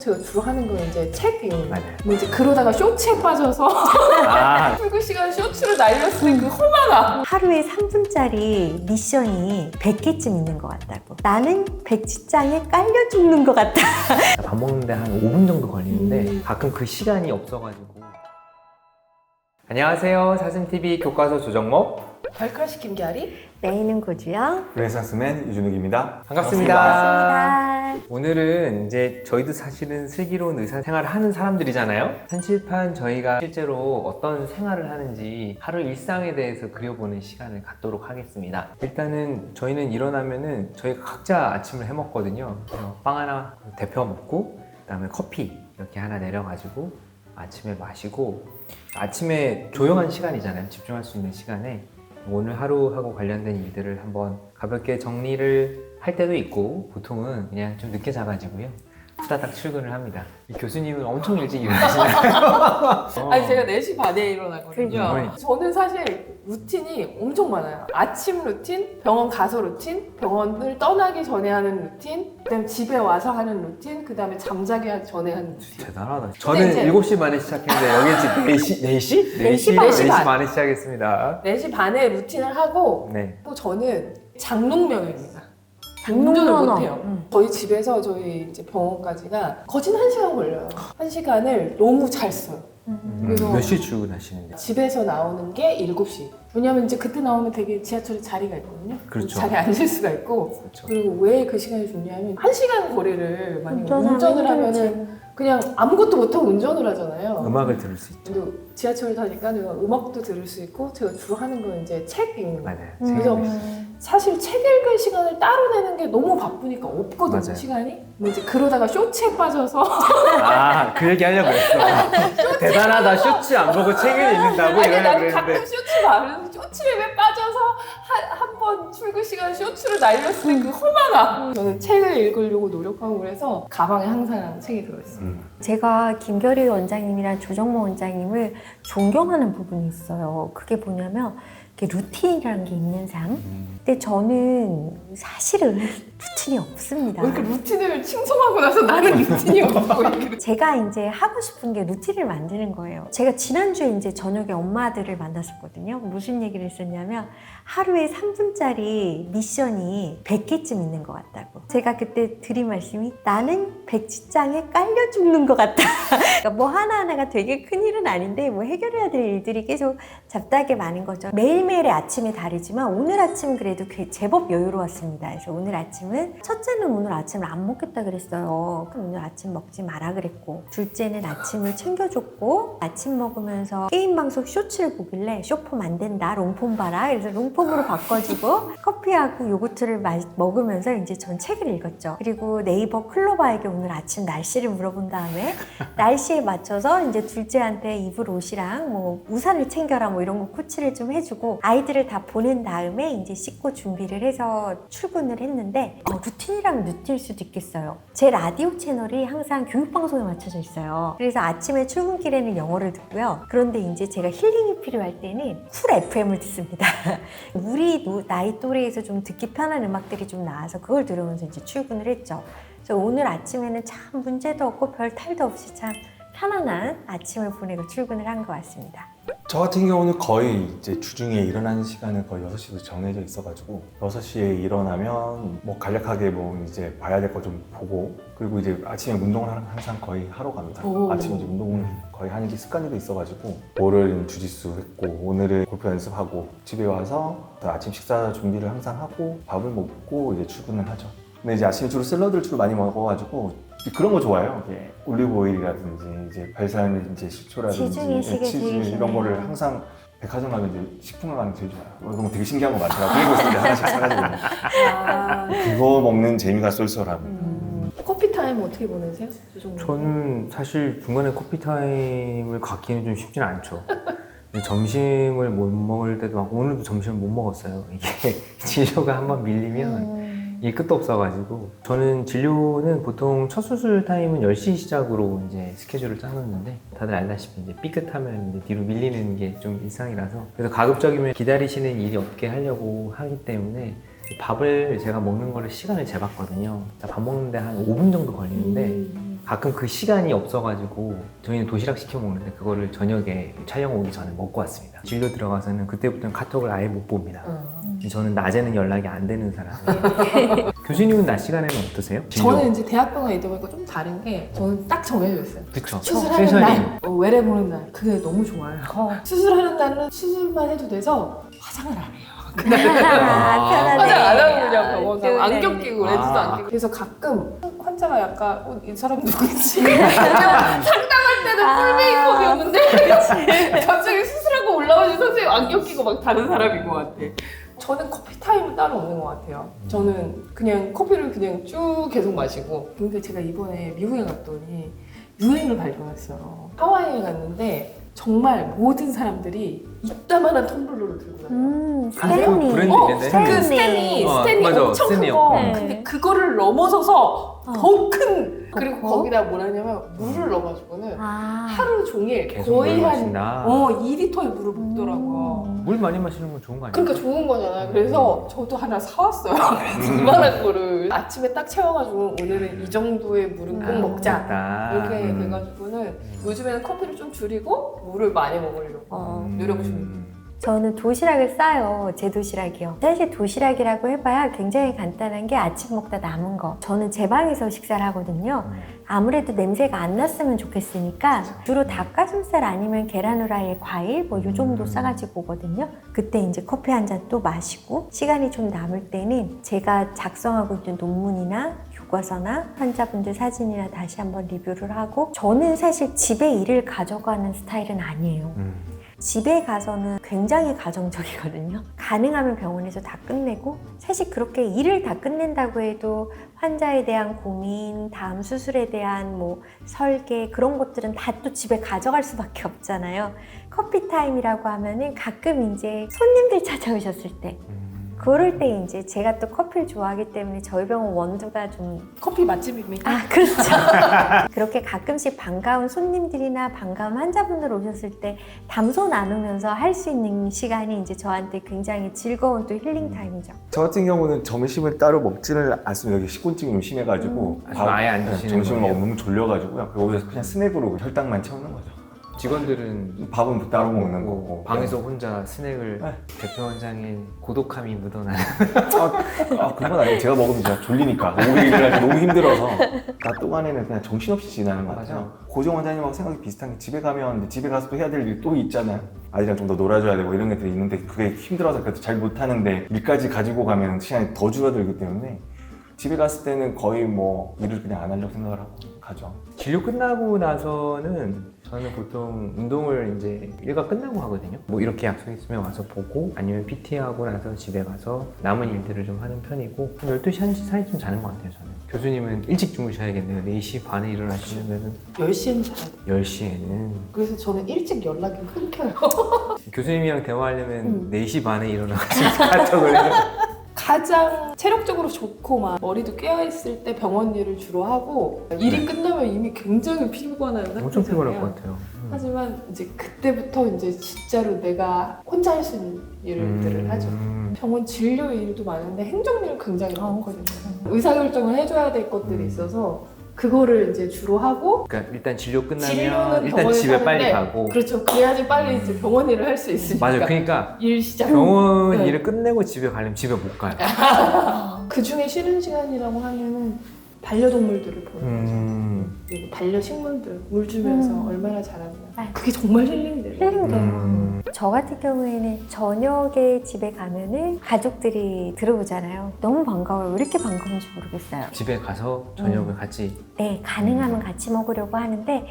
제가 주로 하는 건 이제 책이에요. 맞아요. 근데 이제 그러다가 쇼츠에 빠져서 출근 시간 쇼츠를 날렸으니 그 험하다. 하루에 3분짜리 미션이 100개쯤 있는 것 같다고. 나는 백지장에 깔려 죽는 것 같다. 밥 먹는데 한 5분 정도 걸리는데 가끔 그 시간이 없어가지고. 안녕하세요. 사슴TV 교과서 조정목 발크러쉬 김기아리. 내일은 고주영. 르네상스맨 유준욱입니다. 반갑습니다. 반갑습니다. 오늘은 이제 저희도 사실은 슬기로운 의사 생활을 하는 사람들이잖아요. 한칠판 저희가 실제로 어떤 생활을 하는지 하루 일상에 대해서 그려보는 시간을 갖도록 하겠습니다. 일단은 저희는 일어나면은 저희가 각자 아침을 해 먹거든요. 빵 하나 데펴 먹고 그다음에 커피 이렇게 하나 내려가지고 아침에 마시고, 아침에 조용한 시간이잖아요. 집중할 수 있는 시간에 오늘 하루하고 관련된 일들을 한번 가볍게 정리를 할 때도 있고, 보통은 그냥 좀 늦게 자가지고요 후다닥 출근을 합니다. 이 교수님은 엄청 일찍 일어나시나요? 아니 제가 4시 반에 일어나거든요. 그러니까. 저는 사실 루틴이 엄청 많아요. 아침 루틴, 병원 가서 루틴, 병원을 떠나기 전에 하는 루틴, 그다음에 집에 와서 하는 루틴, 그다음에 잠자기 전에 하는 루틴. 대단하다. 저는 이제 7시 반에 시작했는데 여기 지금 4시? 4시 반. 4시 반에 시작했습니다. 4시 반에 루틴을 하고 네. 또 저는 장롱면허입니다. 장롱면허. 운전을 못해요. 저희 집에서 저희 이제 병원까지가 거진 1시간 걸려요. 1시간을 너무 잘 써요. 그래서 몇 시에 출근하시는데? 집에서 나오는 게 7시. 왜냐면 이제 그때 나오면 되게 지하철에 자리가 있거든요. 그렇죠. 자리에 앉을 수가 있고. 그렇죠. 그리고 왜 그 시간이 좋냐면 1시간 거리를 만약에 운전하면 운전을 힘들지. 하면은 그냥 아무것도 못하고 운전을 하잖아요. 음악을 들을 수 있죠. 근데 지하철 타니까 내가 음악도 들을 수 있고, 제가 주로 하는 건 이제 책 읽는 거. 맞아요. 그래서 사실 책 읽을 시간을 따로 내는 게 너무 바쁘니까 없거든요. 맞아요. 시간이. 근데 이제 그러다가 쇼츠에 빠져서 그 얘기 하려고 했어. 대단하다. 쇼츠 안 보고 책을 읽는다고 아니 이러려고 나는 가끔 그랬는데. 쇼츠 봐요. 쇼츠에 왜 빠져서 한 번 출근 시간 쇼츠를 날렸으니 그 험하다. 저는 책을 읽으려고 노력하고 그래서 가방에 항상 책이 들어있어요. 제가 김결희 원장님이랑 조정모 원장님을 존경하는 부분이 있어요. 그게 뭐냐면 이렇게 루틴이라는 게 있는 삶. 근데 저는 사실은 루틴이 없습니다. 왜 이렇게 루틴을 칭송하고 나서 나는 루틴이 없고 이렇게. 제가 이제 하고 싶은 게 루틴을 만드는 거예요. 제가 지난주에 이제 저녁에 엄마들을 만났었거든요. 무슨 얘기를 했었냐면 하루에 3분짜리 미션이 100개쯤 있는 것 같다고. 제가 그때 드린 말씀이 나는 백지장에 깔려 죽는 것 같다. 그러니까 뭐 하나하나가 되게 큰일은 아닌데 뭐 해결해야 될 일들이 계속 잡다하게 많은 거죠. 매일매일의 아침이 다르지만 오늘 아침은 그래도 제법 여유로웠습니다. 그래서 오늘 아침은 첫째는 오늘 아침을 안 먹겠다 그랬어요. 그럼 오늘 아침 먹지 마라 그랬고, 둘째는 아침을 챙겨줬고, 아침 먹으면서 게임 방송 쇼츠를 보길래 쇼폼 안 된다, 롱폼 봐라. 그래서 롱폼으로 바꿔주고 커피하고 요거트를 먹으면서 이제 전 책을 읽었죠. 그리고 네이버 클로바에게 오늘 아침 날씨를 물어본 다음에 날씨에 맞춰서 이제 둘째한테 입을 옷이랑 뭐 우산을 챙겨라 뭐 이런 거 코치를 좀 해주고 아이들을 다 보낸 다음에 이제 씻고 준비를 해서 출근을 했는데 루틴이라면 루틴일 수도 있겠어요. 제 라디오 채널이 항상 교육방송에 맞춰져 있어요. 그래서 아침에 출근길에는 영어를 듣고요. 그런데 이제 제가 힐링이 필요할 때는 쿨 FM을 듣습니다. 우리 나이 또래에서 좀 듣기 편한 음악들이 좀 나와서 그걸 들으면서 이제 출근을 했죠. 그래서 오늘 아침에는 참 문제도 없고 별 탈도 없이 참 편안한 아침을 보내고 출근을 한 것 같습니다. 저 같은 경우는 거의 이제 주중에 일어나는 시간은 거의 6시로 정해져 있어가지고 6시에 일어나면 뭐 간략하게 뭐 이제 봐야 될 거 좀 보고, 그리고 이제 아침에 운동을 항상 거의 하러 갑니다. 오. 아침에 이제 운동을 거의 하는 게 습관이 돼 있어가지고 월요일은 주짓수 했고 오늘은 골프 연습하고 집에 와서 아침 식사 준비를 항상 하고 밥을 먹고 이제 출근을 하죠. 근데 이제 아침에 주로 샐러드를 주로 많이 먹어가지고 그런 거 좋아해요. 올리브 오일이라든지 이제 발사믹 이제 식초라든지 지중해식의 치즈 되게 이런 거를 항상 백화점 가면 이제 식품을 가면 제일 좋아요. 이런 거 되게 신기한 거 많더라고요. 그리고 있습니다. 하나씩 사가지고 그거 먹는 재미가 쏠쏠하고. 커피 타임 어떻게 보내세요? 저는 사실 중간에 커피 타임을 갖기는 좀 쉽지는 않죠. 점심을 못 먹을 때도 많고, 오늘도 점심을 못 먹었어요. 이게 진료가 한번 밀리면 이게 끝도 없어가지고. 저는 진료는 보통 첫 수술 타임은 10시 시작으로 이제 스케줄을 짜놓는데, 다들 알다시피 이제 삐끗하면 이제 뒤로 밀리는 게 좀 일상이라서, 그래서 가급적이면 기다리시는 일이 없게 하려고 하기 때문에 밥을 제가 먹는 거를 시간을 재봤거든요. 밥 먹는데 한 5분 정도 걸리는데 가끔 그 시간이 없어가지고 저희는 도시락 시켜 먹는데 그거를 저녁에 촬영 오기 전에 먹고 왔습니다. 진료 들어가서는 그때부터는 카톡을 아예 못 봅니다. 저는 낮에는 연락이 안 되는 사람이에요. 교수님은 낮 시간에는 어떠세요? 진료? 저는 이제 대학병원에 있다 보니까 좀 다른 게 저는 딱 정해져 있어요. 그쵸. 수술하는 세션이. 날, 외래 보는 날 그게 너무 좋아요. 수술하는 날은 수술만 해도 돼서 화장을 안 해요. 편하네. 화장 안 하고 그냥 병원 가고 네. 안경 끼고 레드도 아. 안 끼고 그래서 가끔 환자가 약간 이 사람 누구지? 상담할 때는 풀 메이크업이었는데 갑자기 수술하고 올라오니 선생님 안경 끼고 막 다른 사람인 것 같아. 저는 커피 타임은 따로 없는 것 같아요. 저는 그냥 커피를 그냥 쭉 계속 마시고. 근데 제가 이번에 미국에 갔더니 유행을 발견했어요. 하와이에 갔는데 정말 모든 사람들이 이따만한 텀블러를 들고 다녀요. 스탠리. 브랜드 있는데? 그 스탠리 맞아, 엄청 큰 스탠리. 거. 네. 근데 그거를 넘어서서 더 큰. 그리고 거? 거기다 뭘 하냐면 물을 넣어가지고는 아. 하루 종일 계속 거의 물 한 마신다. 2리터의 물을 붓더라고요. 물 많이 마시는 건 좋은 거 아니에요? 그러니까 좋은 거잖아요. 그래서 저도 하나 사왔어요. 이만한 거를 아침에 딱 채워가지고 오늘은 이 정도의 물은 꼭 먹자. 먹자. 이렇게 돼가지고는 요즘에는 커피를 좀 줄이고 물을 많이 먹으려고 노력 중입니다. 저는 도시락을 싸요. 제 도시락이요. 사실 도시락이라고 해봐야 굉장히 간단한 게 아침 먹다 남은 거. 저는 제 방에서 식사를 하거든요. 아무래도 냄새가 안 났으면 좋겠으니까 주로 닭가슴살 아니면 계란 후라이에 과일 뭐 요 정도 싸가지고 오거든요. 그때 이제 커피 한 잔 또 마시고 시간이 좀 남을 때는 제가 작성하고 있는 논문이나 교과서나 환자분들 사진이나 다시 한번 리뷰를 하고 저는 사실 집에 일을 가져가는 스타일은 아니에요. 집에 가서는 굉장히 가정적이거든요. 가능하면 병원에서 다 끝내고 사실 그렇게 일을 다 끝낸다고 해도 환자에 대한 고민, 다음 수술에 대한 뭐 설계 그런 것들은 다 또 집에 가져갈 수밖에 없잖아요. 커피 타임이라고 하면은 가끔 이제 손님들 찾아오셨을 때 그럴 때 이제 제가 또 커피를 좋아하기 때문에 저희 병원 원두가 좀 커피 맛집입니까? 그렇죠. 그렇게 가끔씩 반가운 손님들이나 반가운 환자분들 오셨을 때 담소 나누면서 할 수 있는 시간이 이제 저한테 굉장히 즐거운 또 힐링 타임이죠. 저 같은 경우는 점심을 따로 먹지를 않습니다. 여기 식곤증이 좀 심해가지고 아예 안 드시는 점심을 거예요? 먹으면 너무 졸려가지고요. 거기서 그냥 스낵으로 혈당만 채우는 거죠. 직원들은 밥은 따로 먹는 거고 방에서 혼자 스낵을 네. 대표 원장의 고독함이 묻어나는 그런 건 아니에요. 제가 먹으면 제가 졸리니까 오후에 일어나기 너무 힘들어서 낮 동안에는 그냥 정신없이 지나는 것 같아요. 맞아요. 고정 원장님하고 생각이 비슷한 게 집에 가면 집에 가서 또 해야 될 일이 또 있잖아요. 아이랑 좀 더 놀아줘야 되고 이런 것들이 있는데 그게 힘들어서 그래도 잘 못하는데 일까지 가지고 가면 시간이 더 줄어들기 때문에 집에 갔을 때는 거의 뭐 일을 그냥 안 하려고 생각을 하고 가죠. 진료 끝나고 나서는 저는 보통 운동을 이제 일과 끝나고 하거든요. 뭐 이렇게 약속 있으면 와서 보고 아니면 PT하고 나서 집에 가서 남은 일들을 좀 하는 편이고 12시, 1시 사이쯤 자는 것 같아요. 저는. 교수님은 일찍 주무셔야겠네요. 4시 반에 일어나시면 10시에는 자야 돼요. 10시에는 그래서 저는 일찍 연락이 끊겨요. 교수님이랑 대화하려면 4시 반에 일어나가지고 카톡을 해요. 가장 체력적으로 좋고 막 머리도 깨어있을 때 병원 일을 주로 하고 일이 끝나면 이미 굉장히 피곤한 상태잖아요. 엄청 피곤할 것 같아요. 하지만 이제 그때부터 이제 진짜로 내가 혼자 할 수 있는 일들을 하죠. 병원 진료 일도 많은데 행정일은 굉장히 많거든요. 의사결정을 해줘야 될 것들이 있어서 그거를 이제 주로 하고 그러니까 일단 진료 끝나면 진료는 일단 병원에 집에 빨리 사는데 가고 그렇죠. 그래야지 빨리 이제 병원 일을 할 수 있으니까. 맞아요. 그러니까 일 시작. 병원 네. 일을 끝내고 집에 가려면 집에 못 가요. 그 중에 쉬는 시간이라고 하면은 반려동물들을 보는 거죠. 그리고 반려식물들 물 주면서 얼마나 잘하냐. 그게 정말 힐링돼요. 힐링돼요. 저 같은 경우에는 저녁에 집에 가면은 가족들이 들어오잖아요. 너무 반가워요. 왜 이렇게 반가운지 모르겠어요. 집에 가서 저녁을 같이 네, 가능하면 같이 먹으려고 하는데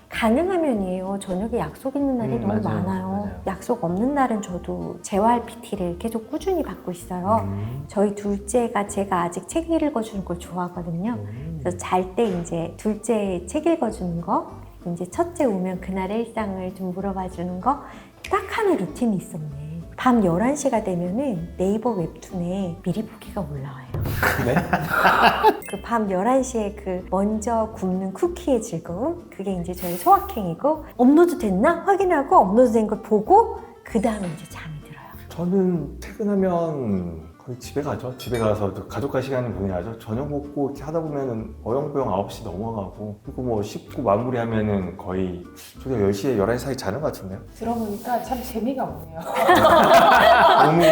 가능하면이에요. 저녁에 약속 있는 날이 너무 맞아요. 많아요. 약속 없는 날은 저도 재활 PT를 계속 꾸준히 받고 있어요. 저희 둘째가 제가 아직 책 읽어주는 걸 좋아하거든요. 그래서 잘 때 이제 둘째 책 읽어주는 거, 이제 첫째 오면 그날의 일상을 좀 물어봐 주는 거, 딱 하나 루틴이 있었네. 밤 11시가 되면은 네이버 웹툰에 미리 보기가 올라와요. 네? 그 밤 11시에 그 먼저 굽는 쿠키의 즐거움, 그게 이제 저희 소확행이고, 업로드 됐나? 확인하고 업로드 된 걸 보고, 그 다음에 이제 잠이 들어요. 저는 퇴근하면 거의 집에 가죠. 집에 가서 또 가족과 시간을 보내야죠. 저녁 먹고 이렇게 하다 보면은 어영부영 9시 넘어가고 그리고 뭐 씻고 마무리하면은 거의 저희가 10시에 11시 사이 자는 것 같은데요. 들어보니까 참 재미가 없네요. 너무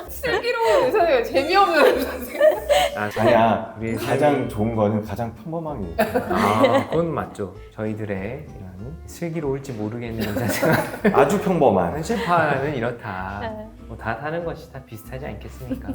슬기로운 의사생활 재미없는 의사생활. 아니야. 우리 가장 좋은 거는 가장 평범하게 그건 맞죠. 저희들의 이런 슬기로울지 모르겠는 의사생활 아주 평범한 현실파는 이렇다. 뭐 다 사는 것이 다 비슷하지 않겠습니까?